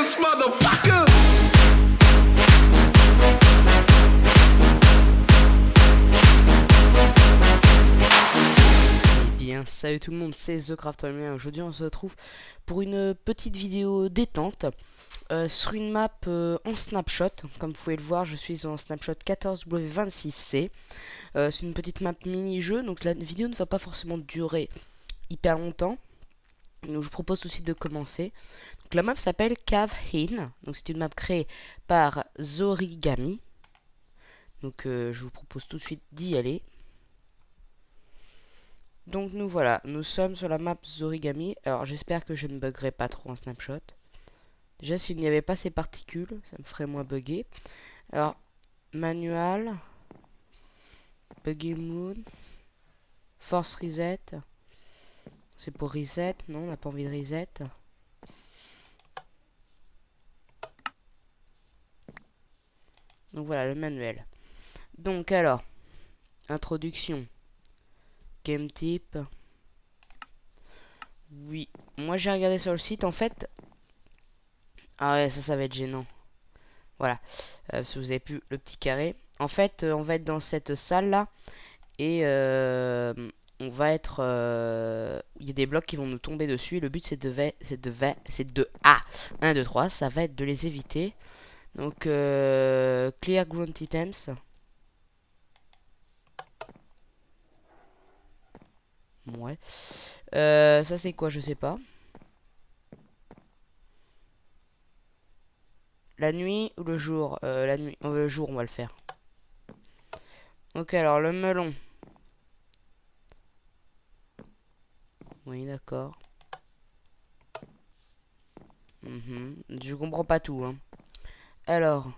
dance, motherfucker. Eh bien, salut tout le monde, c'est TheCrafterman. Aujourd'hui, on se retrouve pour une petite vidéo détente sur une map en snapshot. Comme vous pouvez le voir, je suis en snapshot 14W26C. C'est une petite map mini-jeu, donc la vidéo ne va pas forcément durer hyper longtemps. Donc, je vous propose tout de suite de commencer. Donc, la map s'appelle Cave In. Donc, c'est une map créée par Zorigami. Donc, je vous propose tout de suite d'y aller. Donc, nous voilà, nous sommes sur la map Zorigami. Alors, j'espère que je ne buggerai pas trop en snapshot. Déjà, s'il n'y avait pas ces particules, ça me ferait moins bugger. Alors, manual, buggy moon, force reset. C'est pour reset, non, on n'a pas envie de reset. Donc voilà, le manuel. Donc alors, introduction, game type. Oui, moi j'ai regardé sur le site, en fait. Ah ouais, ça va être gênant. Voilà, si vous avez pu le petit carré. En fait, on va être dans cette salle là. Et on va être... il y a des blocs qui vont nous tomber dessus. Et le but c'est de... Ah 1, 2, 3, ça va être de les éviter. Donc, clear ground items. Ouais. Ça c'est quoi, je sais pas. La nuit ou le jour? La nuit. Le jour, on va le faire. Ok, alors le melon. Oui, d'accord. Je comprends pas tout, hein. Alors,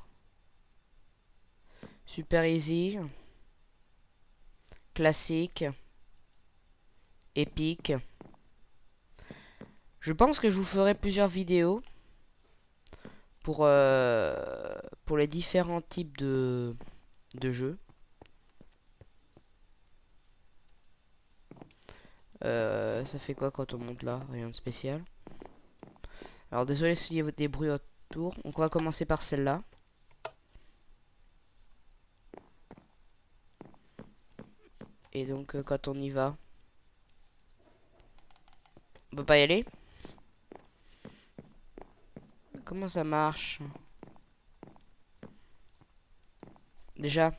super easy, classique, épique. Je pense que je vous ferai plusieurs vidéos pour les différents types de jeux. Ça fait quoi quand on monte là? Rien de spécial. Alors désolé s'il y a des bruits autour. Donc on va commencer par celle-là. Et donc quand on y va, on peut pas y aller? Comment ça marche? Déjà,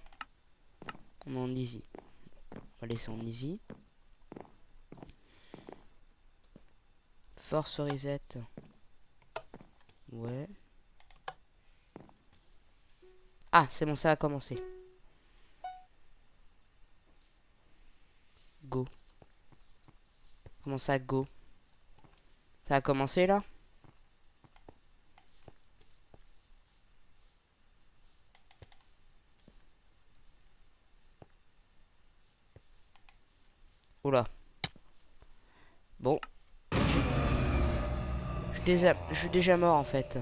on est en easy. On va laisser en easy. Force reset. Ouais. Ah, c'est bon, ça a commencé. Go. Comment ça, go? Ça a commencé là? Oula. Bon. Je suis déjà mort en fait.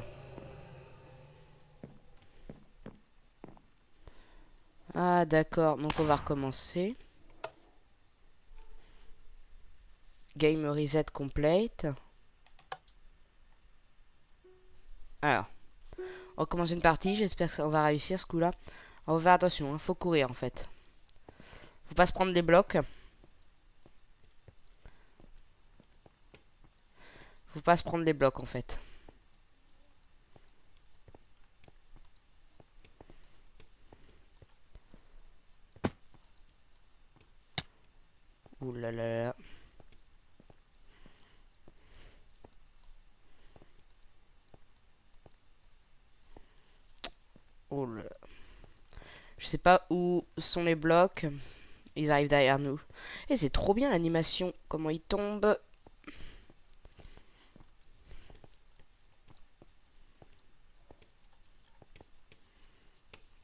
Ah d'accord, donc on va recommencer. Game reset complete. Alors, on recommence une partie, j'espère qu'on va réussir ce coup-là. On va faire attention, hein, faut courir en fait. Faut pas se prendre des blocs. Faut pas se prendre des blocs en fait. Ouh là là là. Oh là là. Je sais pas où sont les blocs. Ils arrivent derrière nous. Et c'est trop bien l'animation. Comment ils tombent.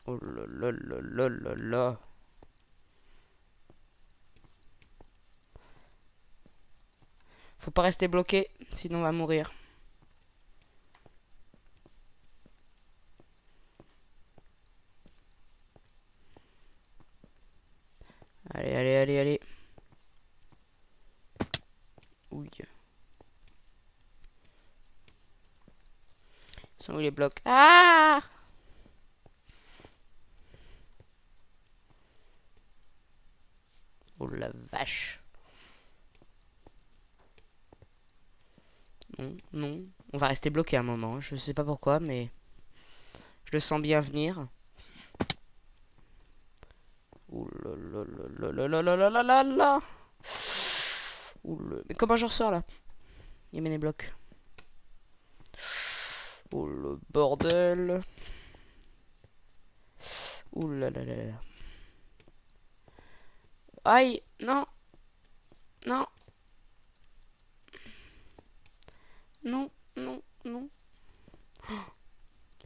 Oh là là là là là là. Faut pas rester bloqué, sinon on va mourir. Allez, allez, allez, allez. Oui. Sont où les blocs? Ah! Oh la vache. Non, non. On va rester bloqué un moment. Je sais pas pourquoi, mais je le sens bien venir. Ouh là là là là là là là là là là. Ouh là. Mais comment je ressors là? Il y a mes blocs. Oh le bordel. Ouh là là là là. Aïe, non, non, non, non, non.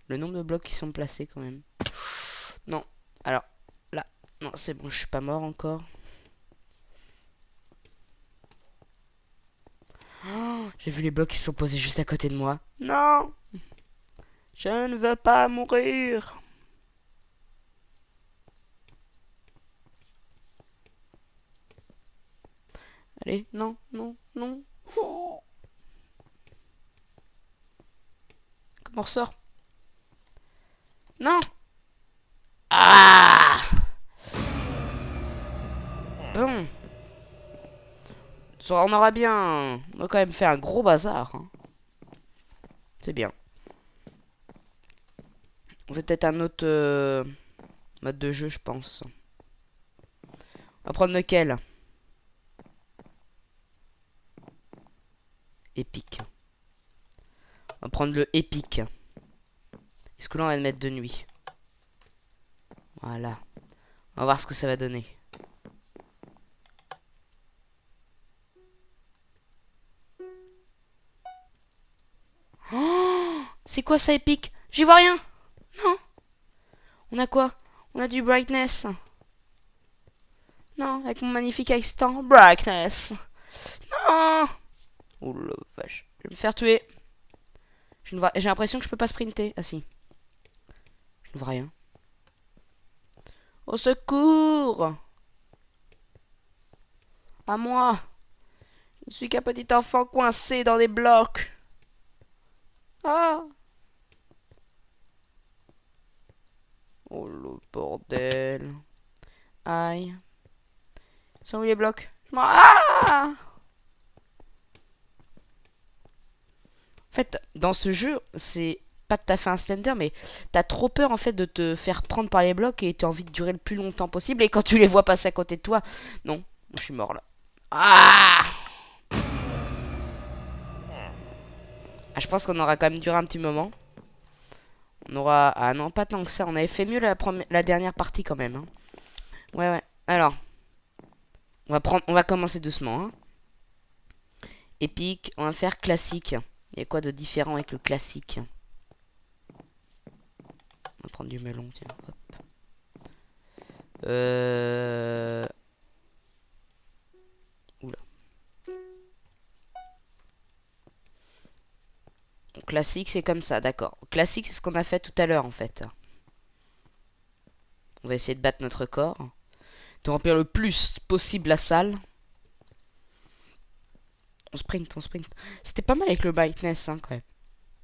Le nombre de blocs qui sont placés quand même. Non, alors, là, non, c'est bon, je suis pas mort encore. Oh, j'ai vu les blocs qui sont posés juste à côté de moi. Non, je ne veux pas mourir. Allez, non, non, non. Oh. Comment on ressort? Non. Ah. Bon. On aura bien... On a quand même fait un gros bazar. Hein. C'est bien. On fait peut-être un autre mode de jeu, je pense. On va prendre lequel? Épique. On va prendre le épique. Est-ce que là on va le mettre de nuit? Voilà. On va voir ce que ça va donner. Oh, c'est quoi ça épique? J'y vois rien. Non. On a quoi? On a du brightness. Non, avec mon magnifique accent. Brightness. Non. Oh la vache. Je vais me faire tuer. J'ai l'impression que je peux pas sprinter. Ah si. Je ne vois rien. Au secours! À moi! Je ne suis qu'un petit enfant coincé dans des blocs. Ah! Oh le bordel. Aïe. Sont où les blocs? Ah! En fait, dans ce jeu, c'est pas tout à fait un Slender, mais t'as trop peur en fait de te faire prendre par les blocs et t'as envie de durer le plus longtemps possible. Et quand tu les vois passer à côté de toi, non, je suis mort là. Ah! Ah, je pense qu'on aura quand même duré un petit moment. On aura... Ah non, pas tant que ça. On avait fait mieux la dernière partie quand même. Hein. Ouais, ouais. Alors, on va commencer doucement. Hein. Épique. On va faire classique. Il y a quoi de différent avec le classique? On va prendre du melon, tiens. Hop. Oula. Classique, c'est comme ça, d'accord. Classique, c'est ce qu'on a fait tout à l'heure, en fait. On va essayer de battre notre corps. De remplir le plus possible la salle. On sprint, on sprint. C'était pas mal avec le brightness, hein, quand même.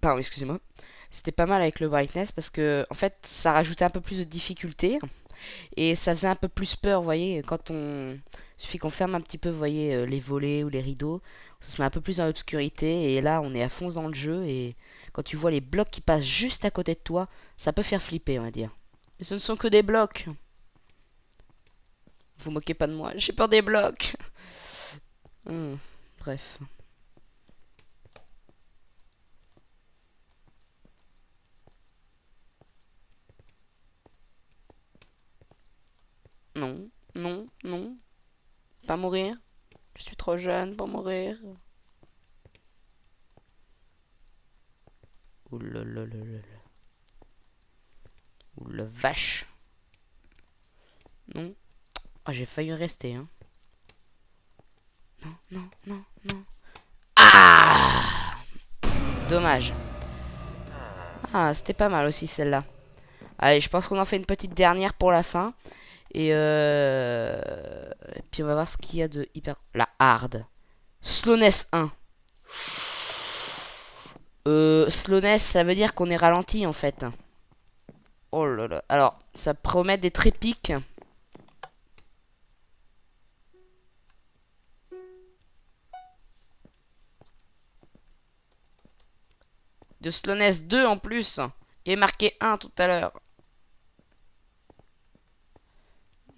Pardon, excusez-moi. C'était pas mal avec le brightness parce que, en fait, ça rajoutait un peu plus de difficulté. Et ça faisait un peu plus peur, vous voyez, quand on... Il suffit qu'on ferme un petit peu, vous voyez, les volets ou les rideaux. Ça se met un peu plus dans l'obscurité. Et là, on est à fond dans le jeu. Et quand tu vois les blocs qui passent juste à côté de toi, ça peut faire flipper, on va dire. Mais ce ne sont que des blocs. Vous moquez pas de moi, j'ai peur des blocs. Bref. Non, non, non. Pas mourir. Je suis trop jeune pour mourir. Ouh là là là là là. Ouh la vache. Non. Ah, j'ai failli rester, hein. Non, non, non, non. Ah! Dommage. Ah, c'était pas mal aussi celle-là. Allez, je pense qu'on en fait une petite dernière pour la fin. Et puis on va voir ce qu'il y a de hyper... La hard. Slowness 1. Slowness, ça veut dire qu'on est ralenti en fait. Oh là là. Alors, ça promet d'être épique. De slowness 2 en plus. Il est marqué 1 tout à l'heure.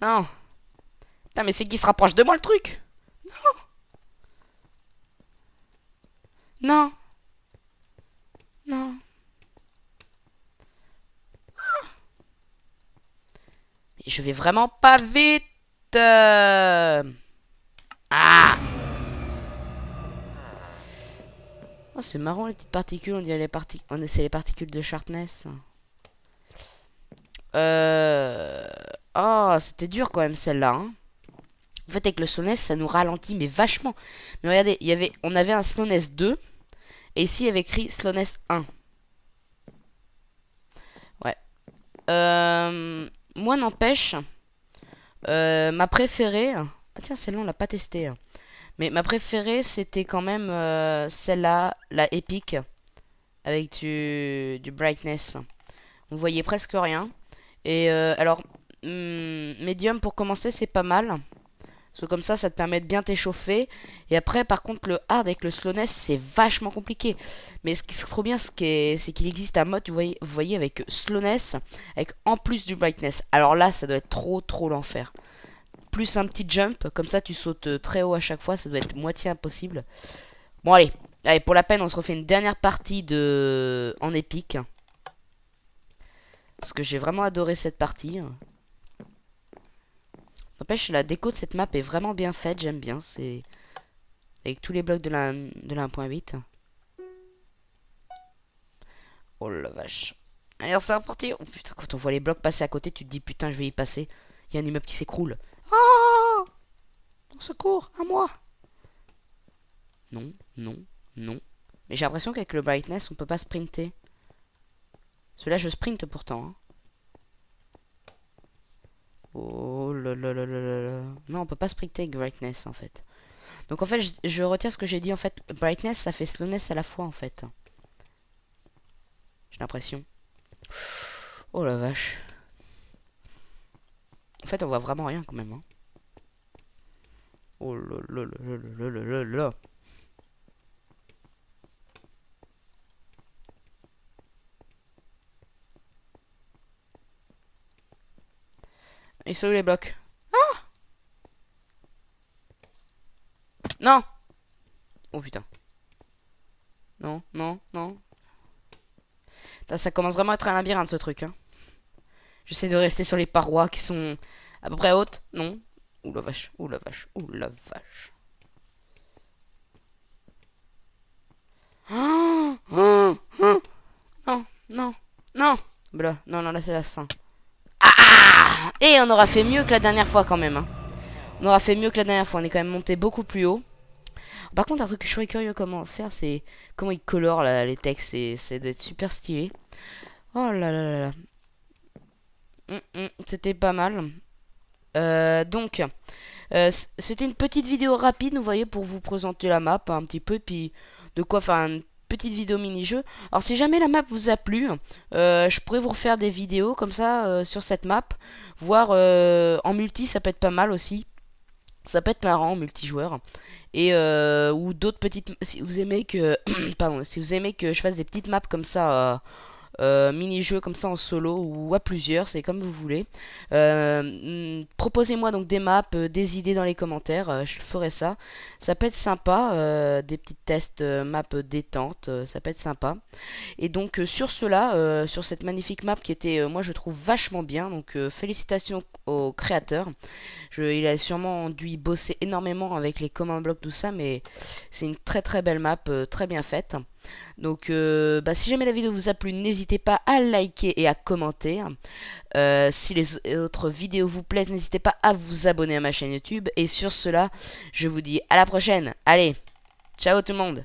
Non. Putain, mais c'est qui se rapproche de moi le truc? Non. Non. Mais je vais vraiment pas vite. Ah. Oh, c'est marrant les petites particules. On dirait les particules. C'est les particules de sharpness. Oh, c'était dur quand même celle-là. Hein. En fait, avec le slowness, ça nous ralentit, mais vachement. Mais regardez, on avait un slowness 2. Et ici, il y avait écrit slowness 1. Ouais. Moi, n'empêche, ma préférée... Ah tiens, celle-là, on l'a pas testée. Mais ma préférée, c'était quand même celle-là, la Epic, avec du brightness. On voyait presque rien. Et alors, medium pour commencer, c'est pas mal. Parce que comme ça te permet de bien t'échauffer. Et après, par contre, le hard avec le slowness, c'est vachement compliqué. Mais ce qui serait trop bien, c'est qu'il existe un mode, vous voyez, avec slowness, avec en plus du brightness. Alors là, ça doit être trop l'enfer. Plus un petit jump, comme ça tu sautes très haut à chaque fois, ça doit être moitié impossible. Bon allez, pour la peine, on se refait une dernière partie en épique. Parce que j'ai vraiment adoré cette partie. N'empêche, la déco de cette map est vraiment bien faite, j'aime bien. C'est avec tous les blocs de la 1.8. Oh la vache. Allez, c'est reparti. Oh putain, quand on voit les blocs passer à côté, tu te dis putain, je vais y passer. Il y a un immeuble qui s'écroule. Ah! Au secours, à moi. Non, non, non. Mais j'ai l'impression qu'avec le brightness, on peut pas sprinter. Celui-là, je sprinte pourtant. Hein. Oh là là là là là. Non, on peut pas sprinter avec brightness en fait. Donc en fait, je retire ce que j'ai dit. En fait, brightness, ça fait slowness à la fois en fait. J'ai l'impression. Oh la vache. En fait, on voit vraiment rien quand même. Hein. Oh là là là là là là là. Ils sont où les blocs? Ah! Non! Oh putain. Non, non, non. Putain, ça commence vraiment à être un labyrinthe ce truc. Hein. J'essaie de rester sur les parois qui sont à peu près hautes. Non. Ouh la vache, ouh la vache, ouh la vache. Oh, oh, oh. Non, non, non. Blah, non, non, là c'est la fin. Ah! Et on aura fait mieux que la dernière fois quand même. Hein. On aura fait mieux que la dernière fois. On est quand même monté beaucoup plus haut. Par contre, un truc que je serais curieux comment faire, c'est comment ils colorent là, les textes. C'est d'être super stylé. Oh là là là là. C'était pas mal. Donc, c'était une petite vidéo rapide, vous voyez, pour vous présenter la map un petit peu, puis de quoi faire une petite vidéo mini-jeu. Alors, si jamais la map vous a plu, je pourrais vous refaire des vidéos comme ça sur cette map, voire en multi, ça peut être pas mal aussi. Ça peut être marrant en multijoueur. Et ou d'autres petites, si vous aimez que pardon, si vous aimez que je fasse des petites maps comme ça mini-jeux comme ça en solo ou à plusieurs, c'est comme vous voulez. Proposez-moi donc des maps, des idées dans les commentaires, je ferai ça. Ça peut être sympa, des petits tests map détente, ça peut être sympa. Et donc sur cela, sur cette magnifique map qui était, moi je trouve vachement bien, donc félicitations au créateur. Il a sûrement dû y bosser énormément avec les command blocks, tout ça, mais c'est une très belle map, très bien faite. Donc si jamais la vidéo vous a plu, n'hésitez pas à liker et à commenter. Si les autres vidéos vous plaisent, n'hésitez pas à vous abonner à ma chaîne YouTube. Et sur cela, je vous dis à la prochaine. Allez, ciao tout le monde.